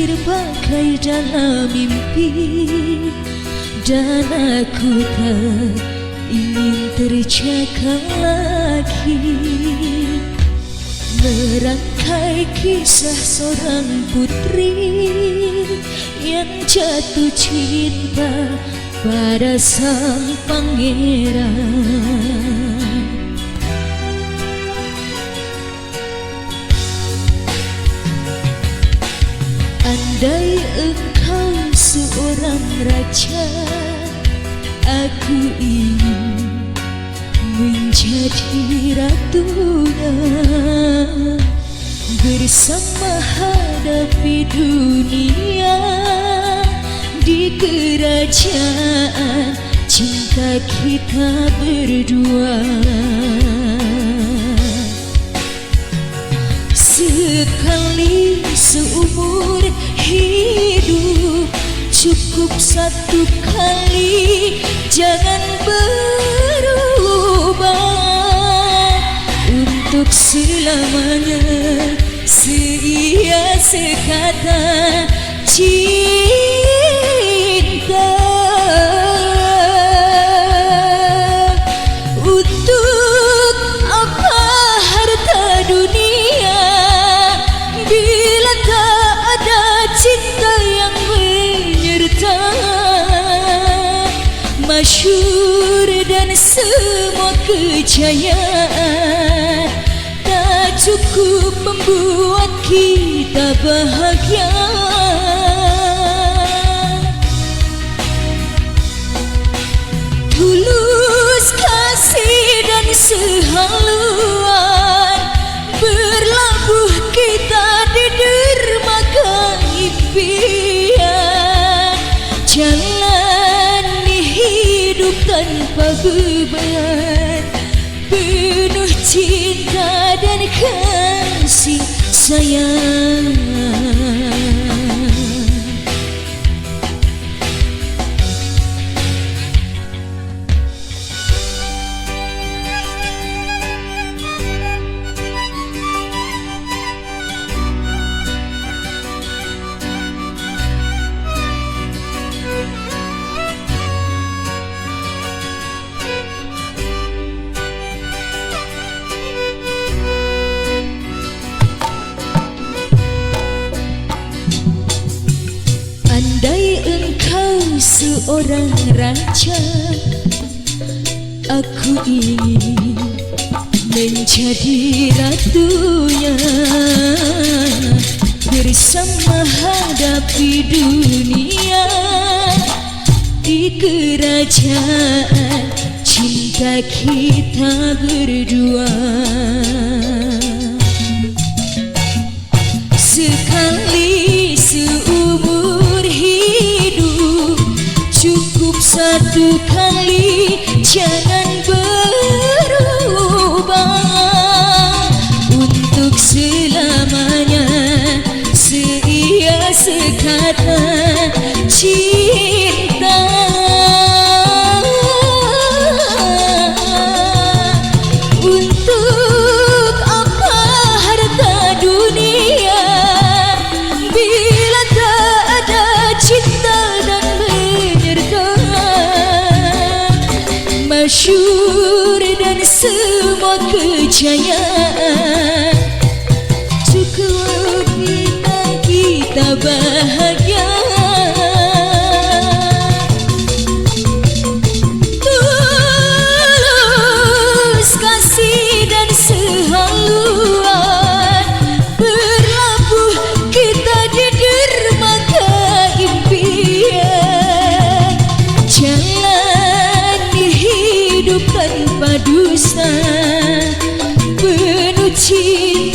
terpakai dalam mimpi, dan aku tak ingin terjaga lagi. Merangkai kisah seorang putri yang jatuh cinta pada sang pangeran. Andai engkau seorang raja, aku ingin menjadi ratunya. Bersama hadapi dunia di kerajaan cinta kita berdua. Sekali seumur hidup, cukup satu kali, jangan berubah untuk selamanya. Seia sekata cinta. Untuk apa harta dunia bila tak ada cinta yang menyerta? Masyhur dan semua kejayaan tak cukup membuat kita bahagia. Tulus kasih dan sehaluan, berlabuh kita di dermaga impian. Jalani hidup tanpa beban, penuh cinta dan kasih sayang. Andai engkau seorang raja, aku ingin menjadi ratunya. Bersama hadapi dunia di kerajaan cinta kita berdua. Sekali seumur hidup, cukup satu kali, jangan berubah untuk selamanya. Seia sekata cinta. Untuk apa harta dunia bila tak ada cinta dan menyerta? Masyhur dan semua kejayaan cukup kita bahagia. Tulus kasih dan sehaluan, berlabuh kita di dermaga impian. Jalani hidup tanpa dusta, penuh cinta